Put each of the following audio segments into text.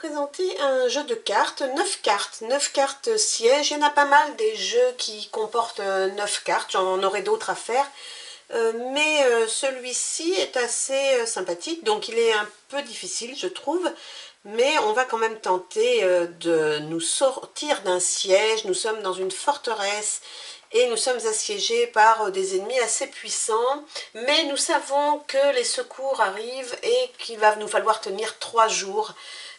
présenter un jeu de cartes, 9 cartes sièges. Il y en a pas mal des jeux qui comportent 9 cartes, j'en aurai d'autres à faire. Mais celui-ci est assez sympathique, donc il est un peu difficile je trouve, mais on va quand même tenter de nous sortir d'un siège. Nous sommes dans une forteresse et nous sommes assiégés par des ennemis assez puissants, mais nous savons que les secours arrivent et qu'il va nous falloir tenir 3 jours.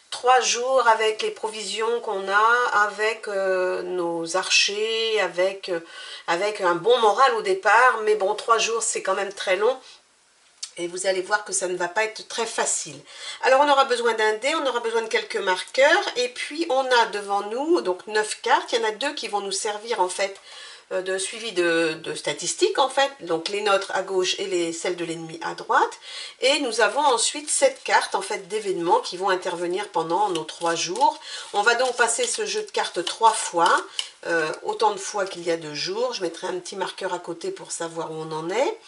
3 jours avec les provisions qu'on a, avec nos archers, avec un bon moral au départ, mais bon, 3 jours c'est quand même très long. Et vous allez voir que ça ne va pas être très facile. Alors on aura besoin d'un dé, on aura besoin de quelques marqueurs, et puis on a devant nous donc 9 cartes. Il y en a 2 qui vont nous servir en fait de suivi de statistiques en fait, donc les nôtres à gauche et celles de l'ennemi à droite, et nous avons ensuite 7 cartes en fait d'événements qui vont intervenir pendant nos 3 jours. On va donc passer ce jeu de cartes 3 fois, autant de fois qu'il y a de jours. Je mettrai un petit marqueur à côté pour savoir où on en est.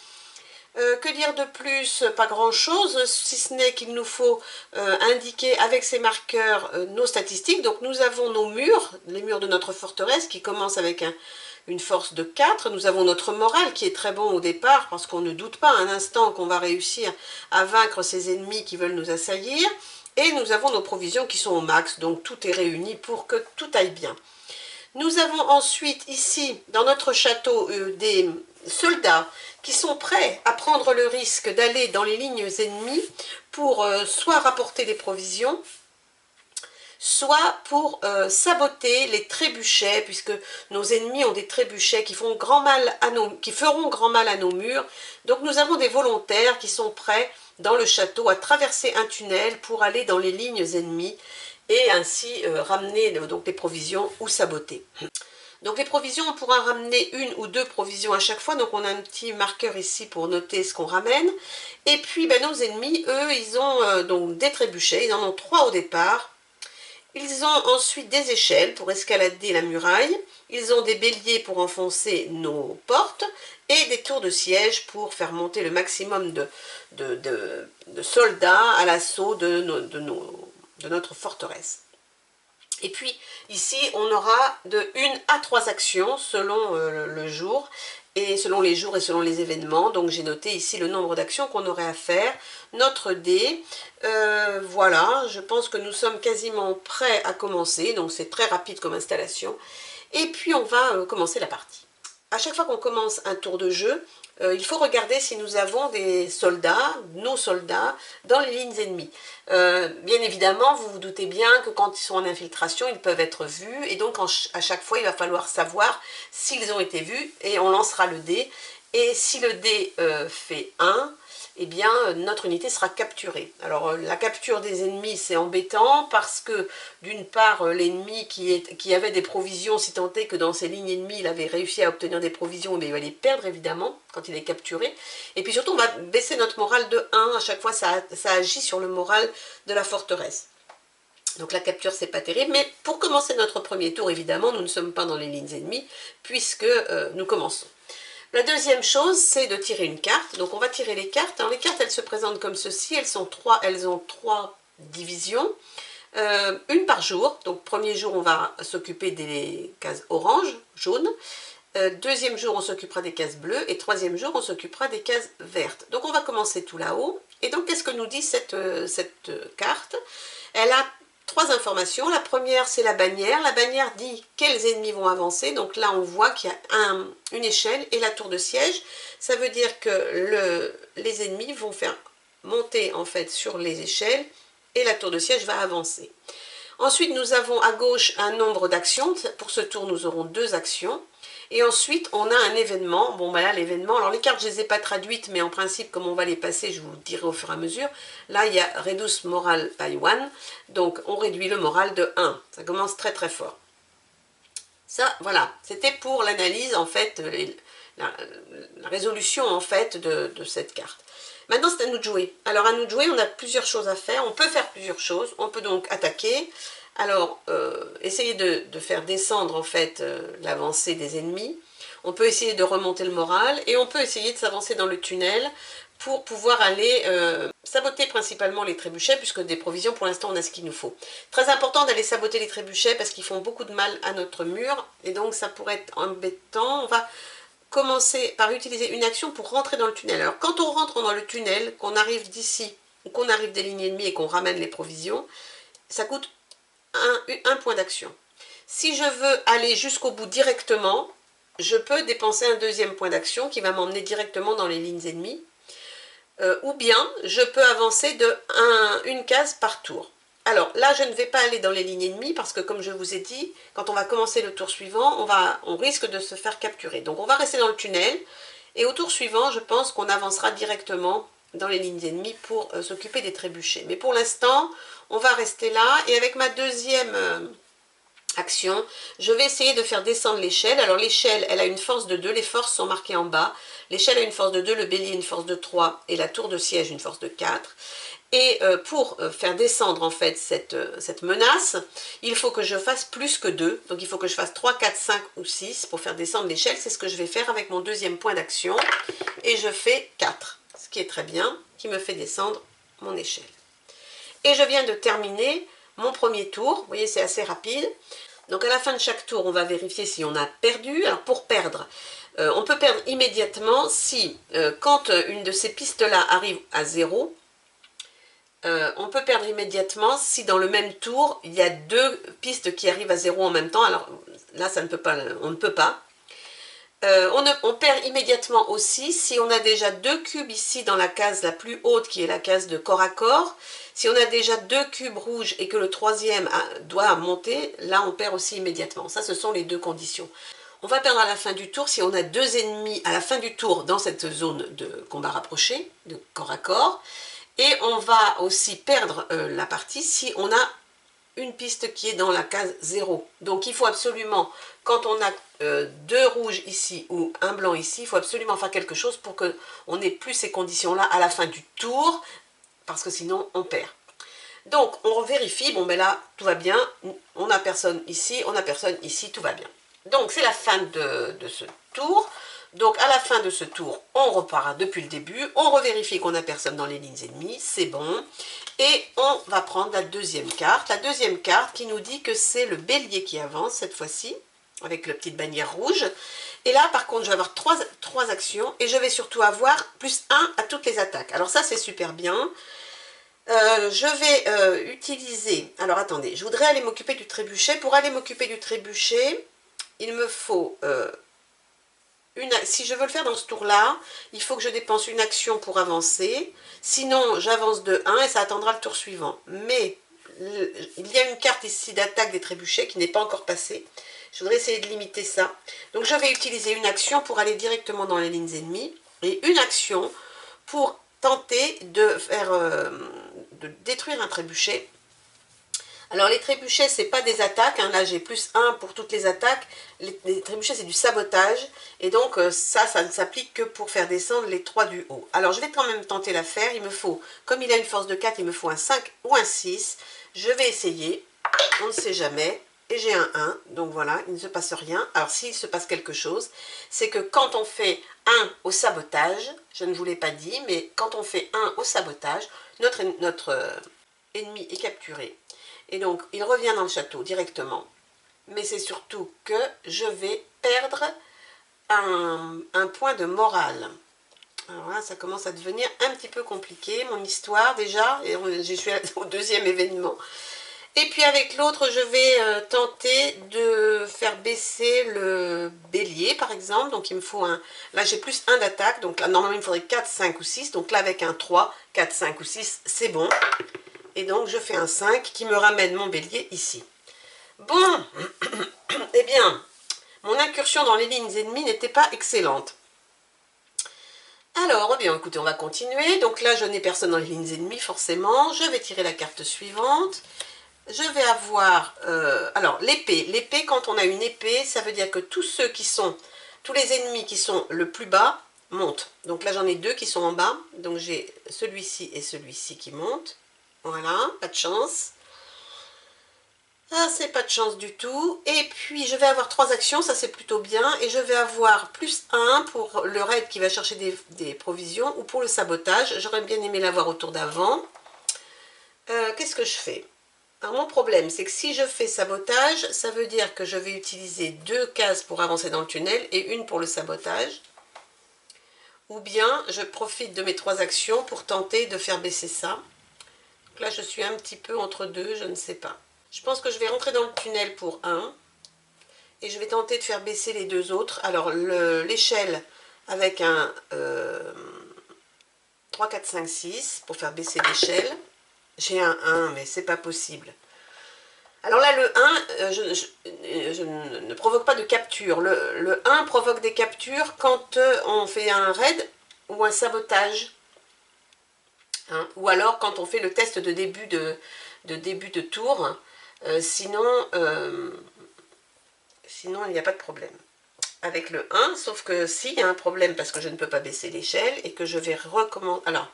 Que dire de plus? Pas grand chose, si ce n'est qu'il nous faut indiquer avec ces marqueurs nos statistiques. Donc nous avons nos murs, les murs de notre forteresse qui commencent avec une force de 4. Nous avons notre moral qui est très bon au départ parce qu'on ne doute pas un instant qu'on va réussir à vaincre ces ennemis qui veulent nous assaillir. Et nous avons nos provisions qui sont au max, donc tout est réuni pour que tout aille bien. Nous avons ensuite ici dans notre château des soldats qui sont prêts à prendre le risque d'aller dans les lignes ennemies pour soit rapporter des provisions, soit pour saboter les trébuchets, puisque nos ennemis ont des trébuchets qui feront grand mal à nos murs. Donc nous avons des volontaires qui sont prêts dans le château à traverser un tunnel pour aller dans les lignes ennemies et ainsi ramener donc les provisions ou saboter. Donc les provisions, on pourra ramener 1 ou 2 provisions à chaque fois, donc on a un petit marqueur ici pour noter ce qu'on ramène. Et puis nos ennemis, eux, ils ont donc des trébuchets, ils en ont 3 au départ. Ils ont ensuite des échelles pour escalader la muraille, ils ont des béliers pour enfoncer nos portes, et des tours de siège pour faire monter le maximum de soldats à l'assaut de notre forteresse. Et puis ici on aura de 1 à 3 actions selon le jour, et selon les jours et selon les événements. Donc j'ai noté ici le nombre d'actions qu'on aurait à faire, notre dé. Voilà, je pense que nous sommes quasiment prêts à commencer, donc c'est très rapide comme installation. Et puis on va commencer la partie. À chaque fois qu'on commence un tour de jeu, il faut regarder si nous avons des soldats, nos soldats, dans les lignes ennemies. Bien évidemment, vous vous doutez bien que quand ils sont en infiltration, ils peuvent être vus, et donc à chaque fois, il va falloir savoir s'ils ont été vus, et on lancera le dé. Et si le dé fait 1, eh bien notre unité sera capturée. Alors la capture des ennemis, c'est embêtant parce que d'une part l'ennemi qui avait des provisions, si tant est que dans ses lignes ennemies il avait réussi à obtenir des provisions, mais il va les perdre évidemment quand il est capturé. Et puis surtout on va baisser notre morale de 1, à chaque fois ça agit sur le moral de la forteresse. Donc la capture c'est pas terrible, mais pour commencer notre premier tour évidemment nous ne sommes pas dans les lignes ennemies puisque nous commençons. La deuxième chose, c'est de tirer une carte. Donc on va tirer les cartes. Alors les cartes, elles se présentent comme ceci. Elles ont 3 divisions. Une par jour. Donc premier jour, on va s'occuper des cases orange, jaune. Deuxième jour, on s'occupera des cases bleues. Et troisième jour, on s'occupera des cases vertes. Donc on va commencer tout là-haut. Et donc qu'est-ce que nous dit cette carte? Elle a 3 informations. La première, c'est la bannière. La bannière dit quels ennemis vont avancer. Donc là, on voit qu'il y a une échelle et la tour de siège. Ça veut dire que les ennemis vont faire monter en fait sur les échelles et la tour de siège va avancer. Ensuite, nous avons à gauche un nombre d'actions. Pour ce tour, nous aurons 2 actions. Et ensuite, on a un événement. Bon, ben là, l'événement, alors les cartes, je ne les ai pas traduites, mais en principe, comme on va les passer, je vous le dirai au fur et à mesure. Là, il y a Reduce Moral by 1. Donc, on réduit le moral de 1. Ça commence très, très fort. Ça, voilà. C'était pour l'analyse, en fait, la résolution, en fait, de cette carte. Maintenant, c'est à nous de jouer. Alors, à nous de jouer, on a plusieurs choses à faire. On peut faire plusieurs choses. On peut donc attaquer. Alors, essayez de faire descendre en fait l'avancée des ennemis. On peut essayer de remonter le moral et on peut essayer de s'avancer dans le tunnel pour pouvoir aller saboter principalement les trébuchets, puisque des provisions, pour l'instant, on a ce qu'il nous faut. Très important d'aller saboter les trébuchets parce qu'ils font beaucoup de mal à notre mur, et donc ça pourrait être embêtant. On va commencer par utiliser une action pour rentrer dans le tunnel. Alors, quand on rentre dans le tunnel, qu'on arrive d'ici, ou qu'on arrive des lignes ennemies et qu'on ramène les provisions, ça coûte un point d'action. Si je veux aller jusqu'au bout directement, je peux dépenser un deuxième point d'action qui va m'emmener directement dans les lignes ennemies. Ou bien je peux avancer de une case par tour. Alors là, je ne vais pas aller dans les lignes ennemies parce que, comme je vous ai dit, quand on va commencer le tour suivant, on risque de se faire capturer. Donc on va rester dans le tunnel et au tour suivant, je pense qu'on avancera directement dans les lignes ennemies pour s'occuper des trébuchets. Mais pour l'instant, on va rester là et avec ma deuxième action, je vais essayer de faire descendre l'échelle. Alors l'échelle, elle a une force de 2, les forces sont marquées en bas. L'échelle a une force de 2, le bélier une force de 3 et la tour de siège une force de 4. Et pour faire descendre en fait cette menace, il faut que je fasse plus que 2. Donc il faut que je fasse 3, 4, 5 ou 6 pour faire descendre l'échelle. C'est ce que je vais faire avec mon deuxième point d'action. Et je fais 4, ce qui est très bien, qui me fait descendre mon échelle. Et je viens de terminer mon premier tour. Vous voyez, c'est assez rapide. Donc à la fin de chaque tour, on va vérifier si on a perdu. Alors pour perdre, on peut perdre immédiatement si, quand une de ces pistes-là arrive à 0, on peut perdre immédiatement si dans le même tour, il y a 2 pistes qui arrivent à 0 en même temps. Alors là, ça ne peut pas, on ne peut pas. On perd immédiatement aussi si on a déjà 2 cubes ici dans la case la plus haute, qui est la case de corps à corps. Si on a déjà 2 cubes rouges et que le troisième doit monter, là on perd aussi immédiatement. Ça, ce sont les 2 conditions. On va perdre à la fin du tour si on a 2 ennemis à la fin du tour dans cette zone de combat rapproché, de corps à corps. Et on va aussi perdre la partie si on a une piste qui est dans la case 0. Donc il faut absolument, quand on a 2 rouges ici ou un blanc ici, il faut absolument faire quelque chose pour qu'on n'ait plus ces conditions-là à la fin du tour, parce que sinon on perd. Donc on vérifie, bon ben là tout va bien, on n'a personne ici, on n'a personne ici, tout va bien. Donc c'est la fin de ce tour. Donc à la fin de ce tour, on repart depuis le début, on revérifie qu'on n'a personne dans les lignes ennemies, c'est bon. Et on va prendre la deuxième carte qui nous dit que c'est le bélier qui avance cette fois-ci, avec la petite bannière rouge. Et là par contre je vais avoir 3 actions et je vais surtout avoir plus 1 à toutes les attaques. Alors ça c'est super bien. Je vais utiliser, alors attendez, je voudrais aller m'occuper du trébuchet. Pour aller m'occuper du trébuchet, il me faut, si je veux le faire dans ce tour-là, il faut que je dépense une action pour avancer. Sinon, j'avance de 1 et ça attendra le tour suivant. Mais il y a une carte ici d'attaque des trébuchets qui n'est pas encore passée. Je voudrais essayer de limiter ça. Donc je vais utiliser une action pour aller directement dans les lignes ennemies et une action pour tenter de de détruire un trébuchet. Alors les trébuchets, c'est pas des attaques, hein. Là j'ai plus 1 pour toutes les attaques. Les trébuchets, c'est du sabotage. Et donc ça ne s'applique que pour faire descendre les 3 du haut. Alors je vais quand même tenter l'affaire. Il me faut, comme il a une force de 4, il me faut un 5 ou un 6. Je vais essayer, on ne sait jamais. Et j'ai un 1, donc voilà, il ne se passe rien. Alors s'il se passe quelque chose, c'est que quand on fait 1 au sabotage, je ne vous l'ai pas dit, mais quand on fait 1 au sabotage, notre ennemi est capturé. Et donc, il revient dans le château directement. Mais c'est surtout que je vais perdre un point de morale. Alors là, ça commence à devenir un petit peu compliqué, mon histoire déjà. Et je suis au deuxième événement. Et puis avec l'autre, je vais tenter de faire baisser le bélier, par exemple. Donc il me faut un... Là, j'ai plus 1 d'attaque. Donc là, normalement, il me faudrait 4, 5 ou 6. Donc là, avec un 3, 4, 5 ou 6, c'est bon. Et donc, je fais un 5 qui me ramène mon bélier ici. Bon, eh bien, mon incursion dans les lignes ennemies n'était pas excellente. Alors, eh bien, écoutez, on va continuer. Donc là, je n'ai personne dans les lignes ennemies, forcément. Je vais tirer la carte suivante. Je vais avoir... alors, l'épée. L'épée, quand on a une épée, ça veut dire que tous les ennemis qui sont le plus bas montent. Donc là, j'en ai 2 qui sont en bas. Donc j'ai celui-ci et celui-ci qui montent. Voilà, pas de chance. Ah, c'est pas de chance du tout. Et puis, je vais avoir 3 actions, ça c'est plutôt bien. Et je vais avoir plus 1 pour le raid qui va chercher des provisions ou pour le sabotage. J'aurais bien aimé l'avoir au tour d'avant. Qu'est-ce que je fais? Alors, mon problème, c'est que si je fais sabotage, ça veut dire que je vais utiliser 2 cases pour avancer dans le tunnel et une pour le sabotage. Ou bien, je profite de mes 3 actions pour tenter de faire baisser ça. Donc là, je suis un petit peu entre deux, je ne sais pas. Je pense que je vais rentrer dans le tunnel pour 1. Et je vais tenter de faire baisser les 2 autres. Alors, l'échelle avec un 3, 4, 5, 6 pour faire baisser l'échelle. J'ai un 1, mais c'est pas possible. Alors là, le 1, je ne provoque pas de capture. Le 1 provoque des captures quand on fait un raid ou un sabotage. Hein, ou alors quand on fait le test de début de tour. Sinon, il n'y a pas de problème. Avec le 1, sauf que s'il y a un problème parce que je ne peux pas baisser l'échelle et que je vais recommencer. Alors,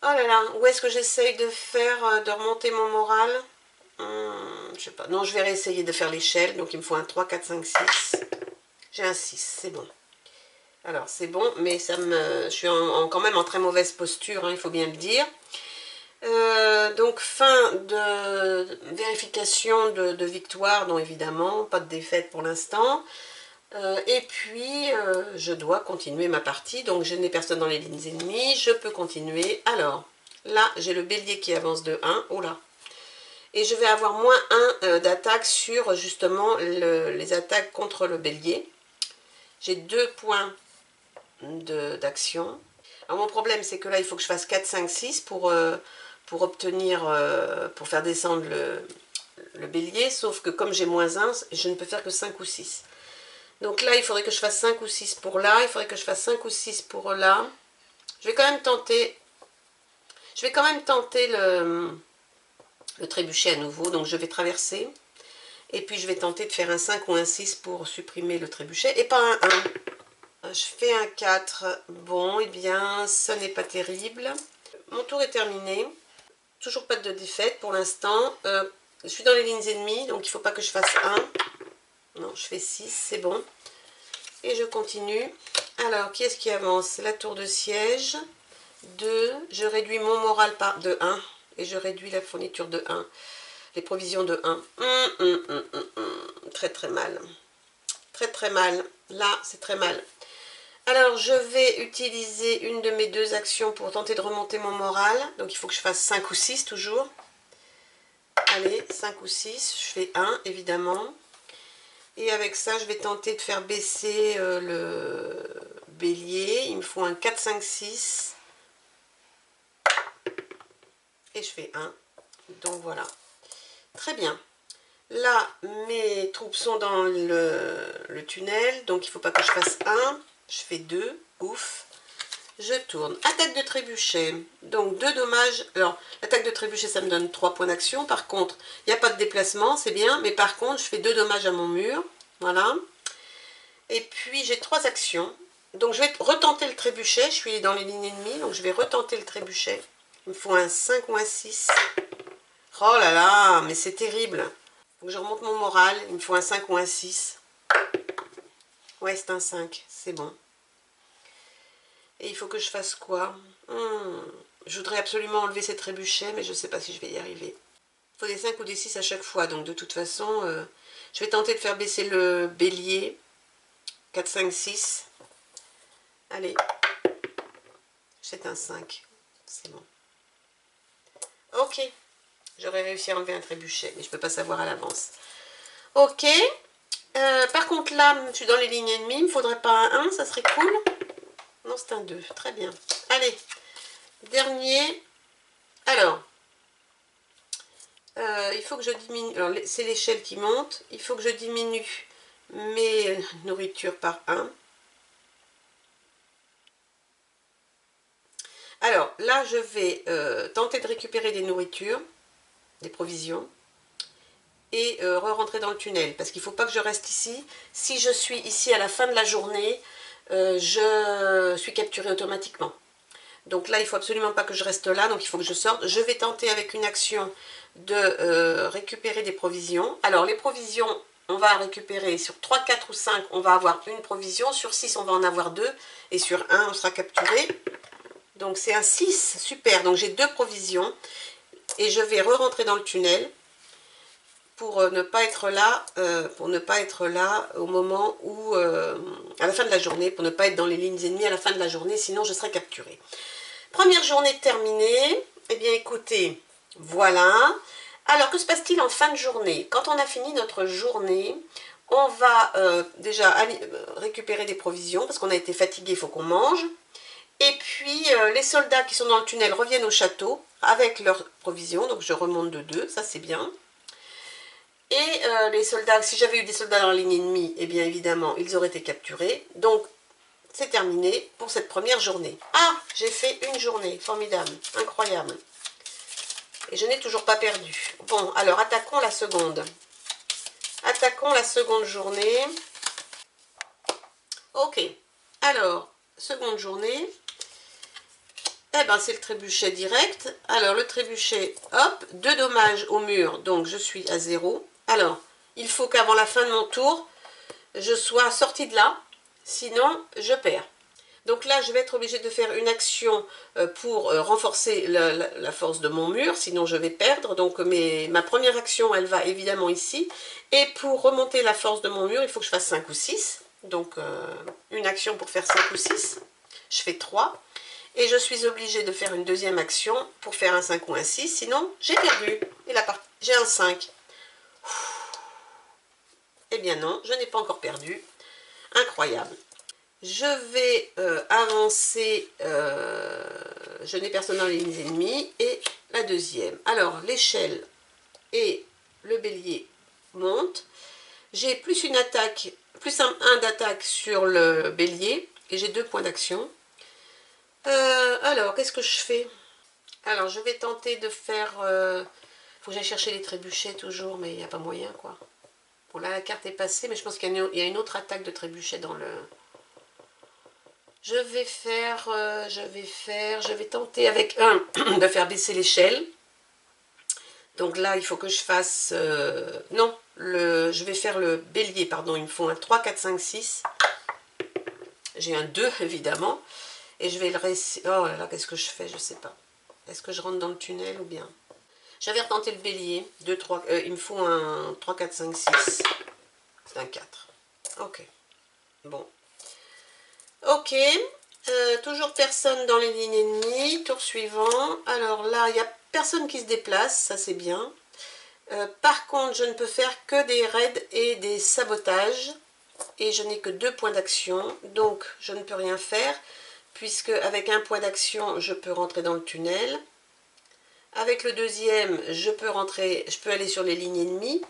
oh là là, où est-ce que j'essaye de faire, de remonter mon moral? Je sais pas. Non, je vais réessayer de faire l'échelle. Donc, il me faut un 3, 4, 5, 6. J'ai un 6, c'est bon. Alors, c'est bon, mais je suis quand même en très mauvaise posture, hein, il faut bien le dire. Donc, fin de vérification de victoire, non évidemment, pas de défaite pour l'instant. Et puis, je dois continuer ma partie, donc je n'ai personne dans les lignes ennemies, je peux continuer. Alors, là, j'ai le bélier qui avance de 1, oh là. Et je vais avoir moins 1 d'attaque sur, justement, les attaques contre le bélier. J'ai 2 points d'action. Alors, mon problème, c'est que là, il faut que je fasse 4, 5, 6 pour obtenir, pour faire descendre le bélier, sauf que comme j'ai moins 1, je ne peux faire que 5 ou 6. Donc là, il faudrait que je fasse 5 ou 6 pour là. Il faudrait que je fasse 5 ou 6 pour là. Je vais quand même tenter. Le trébuchet à nouveau. Donc je vais traverser. Et puis je vais tenter de faire un 5 ou un 6 pour supprimer le trébuchet. Et pas un 1. Je fais un 4. Bon, eh bien, ça n'est pas terrible. Mon tour est terminé. Toujours pas de défaite pour l'instant. Je suis dans les lignes ennemies. Donc il ne faut pas que je fasse 1. Non, je fais 6. C'est bon. Et je continue. Alors, qui est-ce qui avance? C'est la tour de siège. 2. Je réduis mon moral de 1. Et je réduis la fourniture de 1. Les provisions de 1. Très très mal. Très très mal. Là, c'est très mal. Alors, je vais utiliser une de mes 2 actions pour tenter de remonter mon moral. Donc, il faut que je fasse 5 ou 6 toujours. Allez, 5 ou 6. Je fais 1, évidemment. Et avec ça, je vais tenter de faire baisser le bélier. Il me faut un 4, 5, 6. Et je fais 1. Donc voilà. Très bien. Là, mes troupes sont dans le tunnel. Donc il ne faut pas que je fasse 1. Je fais 2. Ouf. Je tourne. Attaque de trébuchet. Donc 2 dommages. Alors, l'attaque de trébuchet, ça me donne 3 points d'action. Par contre, il n'y a pas de déplacement, c'est bien. Mais par contre, je fais 2 dommages à mon mur. Voilà. Et puis, j'ai 3 actions. Donc, je vais retenter le trébuchet. Je suis dans les lignes ennemies. Donc, je vais retenter le trébuchet. Il me faut un 5 ou un 6. Oh là là, mais c'est terrible. Donc, je remonte mon moral. Il me faut un 5 ou un 6. Ouais, c'est un 5. C'est bon. Et il faut que je fasse quoi? Je voudrais absolument enlever ces trébuchets, mais je ne sais pas si je vais y arriver. Il faut des 5 ou des 6 à chaque fois. Donc, de toute façon, je vais tenter de faire baisser le bélier. 4, 5, 6. Allez. C'est un 5. C'est bon. Ok. J'aurais réussi à enlever un trébuchet, mais je ne peux pas savoir à l'avance. Ok. Par contre, là, je suis dans les lignes ennemies. Il ne me faudrait pas un 1, ça serait cool. Non, c'est un 2. Très bien. Allez. Dernier. Alors. Il faut que je diminue. Alors, c'est l'échelle qui monte. Il faut que je diminue mes nourritures par 1. Alors, là, je vais tenter de récupérer des nourritures, des provisions, et re-rentrer dans le tunnel, parce qu'il ne faut pas que je reste ici. Si je suis ici à la fin de la journée, je suis capturée automatiquement. Donc là, il faut absolument pas que je reste là, donc il faut que je sorte. Je vais tenter avec une action de récupérer des provisions. Alors les provisions, on va récupérer sur 3, 4 ou 5, on va avoir une provision. Sur 6, on va en avoir 2. Et sur 1, on sera capturé. Donc c'est un 6, super. Donc j'ai 2 provisions. Et je vais re-rentrer dans le tunnel pour ne pas être là, au moment où, à la fin de la journée, pour ne pas être dans les lignes ennemies à la fin de la journée, sinon je serai capturée. Première journée terminée. Eh bien écoutez, voilà. Alors que se passe-t-il en fin de journée? Quand on a fini notre journée, on va déjà récupérer des provisions, parce qu'on a été fatigué, il faut qu'on mange. Et puis les soldats qui sont dans le tunnel reviennent au château avec leurs provisions, donc je remonte de 2, ça c'est bien. Et les soldats, si j'avais eu des soldats dans la ligne ennemie, eh bien évidemment, ils auraient été capturés. Donc, c'est terminé pour cette première journée. Ah, j'ai fait une journée, formidable, incroyable. Et je n'ai toujours pas perdu. Bon, alors attaquons la seconde. Attaquons la seconde journée. Ok, alors, seconde journée. Eh ben, c'est le trébuchet direct. Alors, le trébuchet, hop, 2 dommages au mur, donc je suis à 0. Alors, il faut qu'avant la fin de mon tour, je sois sortie de là, sinon je perds. Donc là, je vais être obligée de faire une action pour renforcer la force de mon mur, sinon je vais perdre. Donc ma première action, elle va évidemment ici. Et pour remonter la force de mon mur, il faut que je fasse 5 ou 6. Donc une action pour faire 5 ou 6. Je fais 3. Et je suis obligée de faire une deuxième action pour faire un 5 ou un 6, sinon j'ai perdu. Et j'ai un 5. Eh bien non, je n'ai pas encore perdu. Incroyable. Je vais avancer, je n'ai personne dans les lignes ennemies, et la deuxième. Alors, l'échelle et le bélier montent. J'ai plus une attaque, plus un d'attaque sur le bélier, et j'ai 2 points d'action. Alors, qu'est-ce que je fais? Alors, je vais tenter de faire... faut que j'aille chercher les trébuchets toujours, mais il n'y a pas moyen, quoi. Bon, là, la carte est passée, mais je pense qu'il y a une autre attaque de trébuchet dans le... Je vais tenter avec un de faire baisser l'échelle. Donc là, il faut que je fasse... non, je vais faire le bélier, pardon. Il me faut un 3, 4, 5, 6. J'ai un 2, évidemment. Et je vais le réussir. Oh là là, qu'est-ce que je fais? Je sais pas. Est-ce que je rentre dans le tunnel ou bien? J'avais retenté le bélier. 2, 3, il me faut un 3, 4, 5, 6. C'est un 4. Ok. Bon. Ok. Toujours personne dans les lignes ennemies. Tour suivant. Alors là, il n'y a personne qui se déplace. Ça, c'est bien. Par contre, je ne peux faire que des raids et des sabotages. Et je n'ai que 2 points d'action. Donc, je ne peux rien faire. Puisque avec un point d'action, je peux rentrer dans le tunnel. Avec le deuxième, je peux aller sur les lignes ennemies.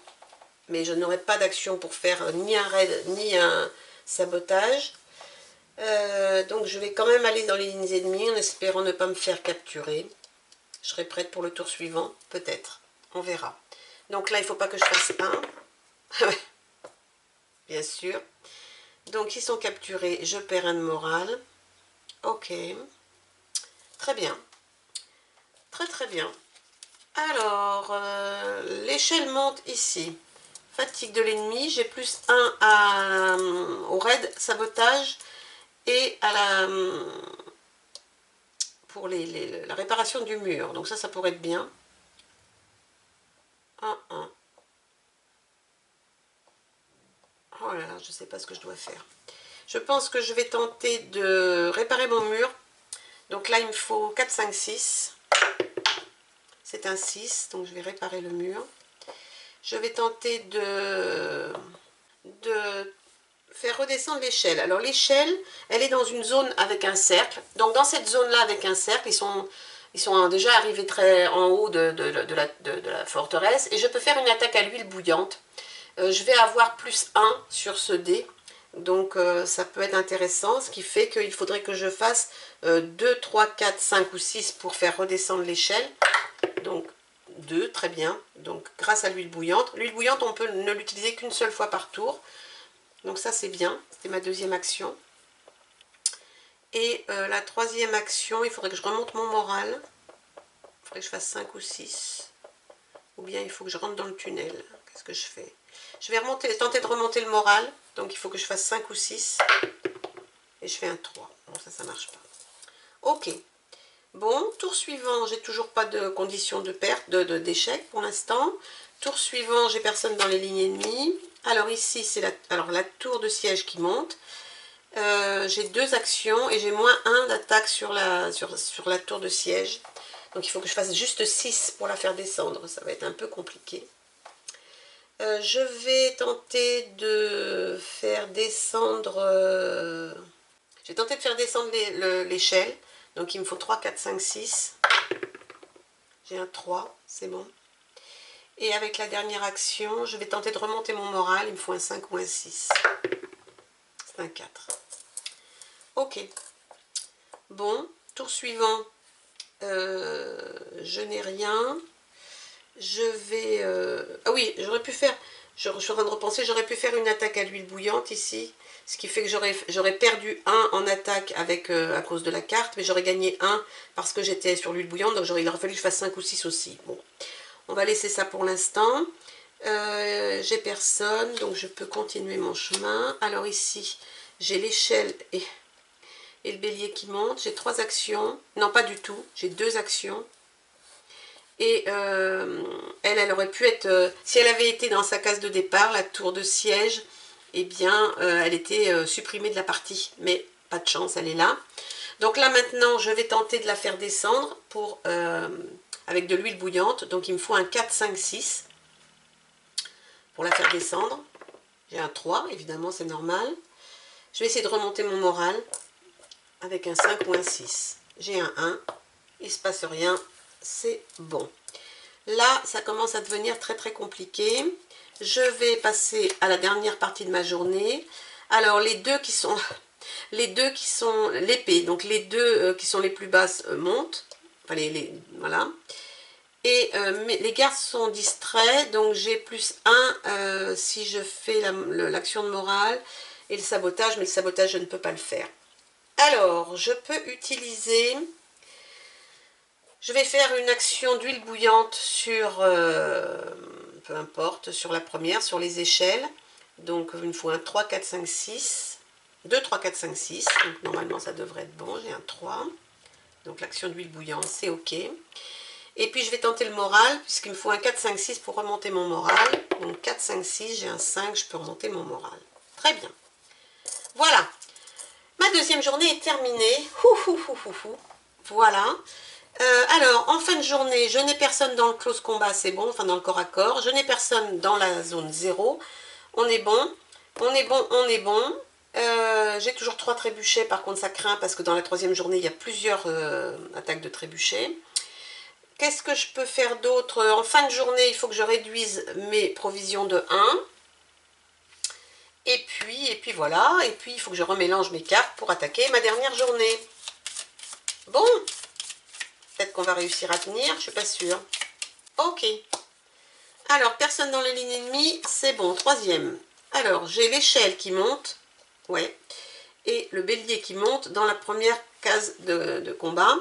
Mais je n'aurai pas d'action pour faire ni un raid, ni un sabotage. Donc je vais quand même aller dans les lignes ennemies en espérant ne pas me faire capturer. Je serai prête pour le tour suivant, peut-être. On verra. Donc là, il ne faut pas que je fasse 1. Bien sûr. Donc ils sont capturés, je perds 1 de morale. Ok. Très bien. Très très bien. Alors, l'échelle monte ici. Fatigue de l'ennemi, j'ai plus 1 au raid, sabotage et à pour la réparation du mur. Donc ça pourrait être bien. 1, 1. Oh là là, je ne sais pas ce que je dois faire. Je pense que je vais tenter de réparer mon mur. Donc là, il me faut 4, 5, 6. C'est un 6, donc je vais réparer le mur. Je vais tenter de faire redescendre l'échelle. Alors l'échelle, elle est dans une zone avec un cercle. Donc dans cette zone-là avec un cercle, ils sont déjà arrivés très en haut de la forteresse. Et je peux faire une attaque à l'huile bouillante. Je vais avoir plus 1 sur ce dé. Donc ça peut être intéressant. Ce qui fait qu'il faudrait que je fasse 2, 3, 4, 5 ou 6 pour faire redescendre l'échelle. Donc 2, très bien. Donc grâce à l'huile bouillante. L'huile bouillante, on peut ne l'utiliser qu'une seule fois par tour. Donc ça c'est bien, c'était ma deuxième action. Et la troisième action, il faudrait que je remonte mon moral. Il faudrait que je fasse 5 ou 6. Ou bien il faut que je rentre dans le tunnel. Qu'est-ce que je fais? Je vais tenter de remonter le moral. Donc il faut que je fasse 5 ou 6. Et je fais un 3. Bon, ça marche pas. Ok. Bon, tour suivant, j'ai toujours pas de condition de perte, d'échec pour l'instant. Tour suivant, j'ai personne dans les lignes ennemies. Alors ici, c'est la tour de siège qui monte. J'ai 2 actions et j'ai moins 1 d'attaque sur la tour de siège. Donc il faut que je fasse juste 6 pour la faire descendre. Ça va être un peu compliqué. Je vais tenter de faire descendre... je vais tenter de faire descendre l'échelle. Donc il me faut 3, 4, 5, 6. J'ai un 3, c'est bon. Et avec la dernière action, je vais tenter de remonter mon moral. Il me faut un 5 ou un 6. C'est un 4. Ok. Bon, tour suivant. Je n'ai rien. Je vais... Ah oui, j'aurais pu faire... Je suis en train de repenser, j'aurais pu faire une attaque à l'huile bouillante ici. Ce qui fait que j'aurais perdu 1 en attaque avec, à cause de la carte. Mais j'aurais gagné 1 parce que j'étais sur l'huile bouillante. Donc il aurait fallu que je fasse 5 ou 6 aussi. Bon, on va laisser ça pour l'instant. J'ai personne, donc je peux continuer mon chemin. Alors ici, j'ai l'échelle et le bélier qui monte. J'ai 3 actions. Non, pas du tout. J'ai 2 actions. Et elle aurait pu être... si elle avait été dans sa case de départ, la tour de siège, eh bien, elle était supprimée de la partie. Mais pas de chance, elle est là. Donc là, maintenant, je vais tenter de la faire descendre avec de l'huile bouillante. Donc, il me faut un 4, 5, 6 pour la faire descendre. J'ai un 3, évidemment, c'est normal. Je vais essayer de remonter mon moral avec un 5 ou un 6. J'ai un 1. Il ne se passe rien. C'est bon. Là, ça commence à devenir très très compliqué. Je vais passer à la dernière partie de ma journée. Alors, les deux qui sont l'épée, donc les deux qui sont les plus basses montent. Enfin, voilà. Et les gardes sont distraits, donc j'ai plus 1 si je fais l'action de morale et le sabotage, mais le sabotage, je ne peux pas le faire. Alors, je peux utiliser... Je vais faire une action d'huile bouillante sur, peu importe, sur la première, sur les échelles. Donc, il me faut un 3, 4, 5, 6. 2, 3, 4, 5, 6. Donc, normalement, ça devrait être bon. J'ai un 3. Donc, l'action d'huile bouillante, c'est OK. Et puis, je vais tenter le moral, puisqu'il me faut un 4, 5, 6 pour remonter mon moral. Donc, 4, 5, 6, j'ai un 5, je peux remonter mon moral. Très bien. Voilà. Ma deuxième journée est terminée. Voilà. Alors, en fin de journée, je n'ai personne dans le close combat, c'est bon, enfin dans le corps à corps. Je n'ai personne dans la zone 0. On est bon, on est bon, on est bon. J'ai toujours 3 trébuchets, par contre ça craint parce que dans la troisième journée, il y a plusieurs attaques de trébuchets. Qu'est-ce que je peux faire d'autre? En fin de journée, il faut que je réduise mes provisions de 1. Et puis voilà, et puis il faut que je remélange mes cartes pour attaquer ma dernière journée. Bon, peut-être qu'on va réussir à tenir, je suis pas sûre. Ok. Alors, personne dans les lignes ennemies, c'est bon. Troisième. Alors, j'ai l'échelle qui monte. Ouais. Et le bélier qui monte dans la première case de combat.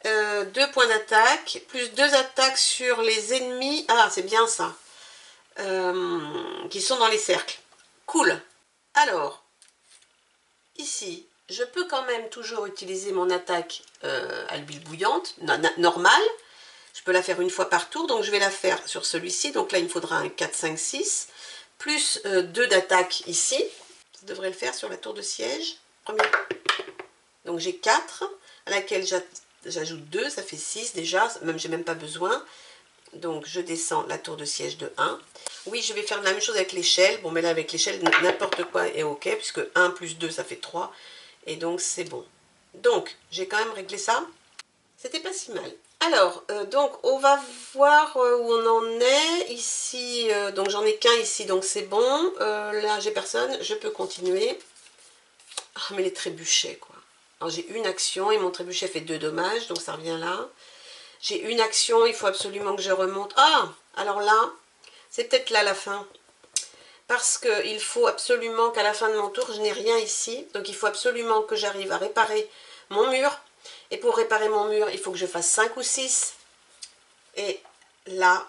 2 points d'attaque, plus 2 attaques sur les ennemis. Ah, c'est bien ça. Qui sont dans les cercles. Cool. Alors, ici, je peux quand même toujours utiliser mon attaque à l'huile bouillante, normale. Je peux la faire une fois par tour, donc je vais la faire sur celui-ci. Donc là, il me faudra un 4, 5, 6, plus 2 d'attaque ici. Ça devrait le faire sur la tour de siège. Première. Donc j'ai 4, à laquelle j'ajoute 2, ça fait 6 déjà, même j'ai même pas besoin. Donc je descends la tour de siège de 1. Oui, je vais faire la même chose avec l'échelle. Bon, mais là, avec l'échelle, n'importe quoi est OK, puisque 1 plus 2, ça fait 3. Et donc, c'est bon. Donc, j'ai quand même réglé ça. C'était pas si mal. Alors, donc, on va voir où on en est. Ici, donc j'en ai qu'un ici, donc c'est bon. Là, j'ai personne. Je peux continuer. Ah, mais les trébuchets, quoi. Alors, j'ai une action et mon trébuchet fait 2 dommages, donc ça revient là. J'ai une action, il faut absolument que je remonte. Ah, alors là, c'est peut-être là la fin. parce qu'il faut absolument qu'à la fin de mon tour, je n'ai rien ici. Donc il faut absolument que j'arrive à réparer mon mur. Et pour réparer mon mur, il faut que je fasse 5 ou 6. Et là,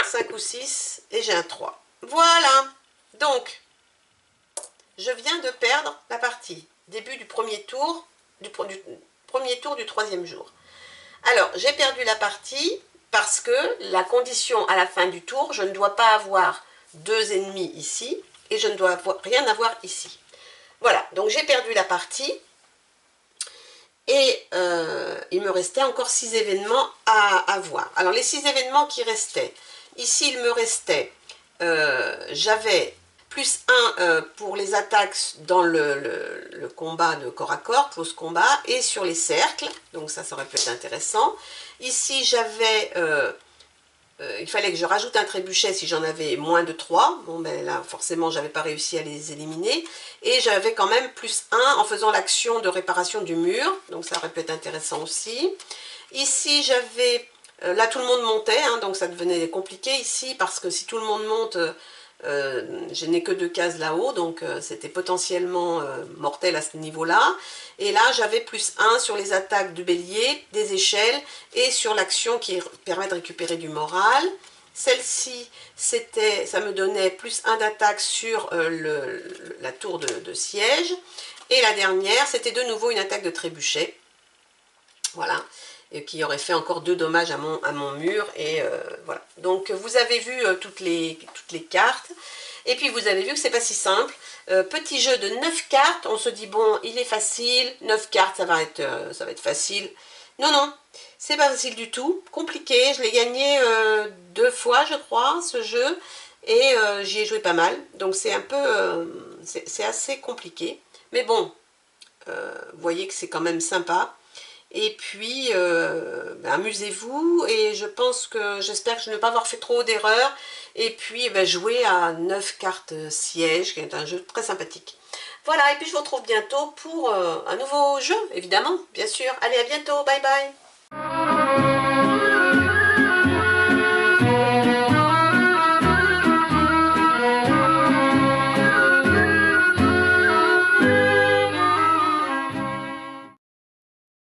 5 ou 6, et j'ai un 3. Voilà. Donc, je viens de perdre la partie. Début du premier tour, du premier tour du troisième jour. Alors, j'ai perdu la partie parce que la condition à la fin du tour, je ne dois pas avoir 2 ennemis ici et je ne dois rien avoir ici. Voilà, donc j'ai perdu la partie et il me restait encore 6 événements à voir. Alors, les 6 événements qui restaient, ici il me restait, j'avais plus 1 pour les attaques dans le combat de corps à corps, close combat, et sur les cercles, donc ça aurait pu être intéressant. Ici j'avais, il fallait que je rajoute un trébuchet si j'en avais moins de 3, bon ben là forcément j'avais pas réussi à les éliminer, et j'avais quand même plus 1 en faisant l'action de réparation du mur, donc ça aurait pu être intéressant aussi. Ici j'avais, là tout le monde montait, hein, donc ça devenait compliqué ici, parce que si tout le monde monte, je n'ai que 2 cases là-haut, donc c'était potentiellement mortel à ce niveau-là. Et là, j'avais plus 1 sur les attaques du bélier, des échelles, et sur l'action qui permet de récupérer du moral. Celle-ci, ça me donnait plus 1 d'attaque sur la tour de siège. Et la dernière, c'était de nouveau une attaque de trébuchet. Voilà. Et qui aurait fait encore 2 dommages à mon mur, et voilà. Donc vous avez vu toutes les cartes, et puis vous avez vu que c'est pas si simple. Petit jeu de 9 cartes, on se dit bon, il est facile, 9 cartes, ça va être facile. Non, non, c'est pas facile du tout, compliqué. Je l'ai gagné 2 fois, je crois, ce jeu, et j'y ai joué pas mal, donc c'est un peu, c'est assez compliqué. Mais bon, vous voyez que c'est quand même sympa. Et puis, ben, amusez-vous, et j'espère que je ne vais pas avoir fait trop d'erreurs, et puis ben, jouer à 9 cartes siège, qui est un jeu très sympathique. Voilà, et puis je vous retrouve bientôt pour un nouveau jeu, évidemment, bien sûr. Allez, à bientôt, bye bye.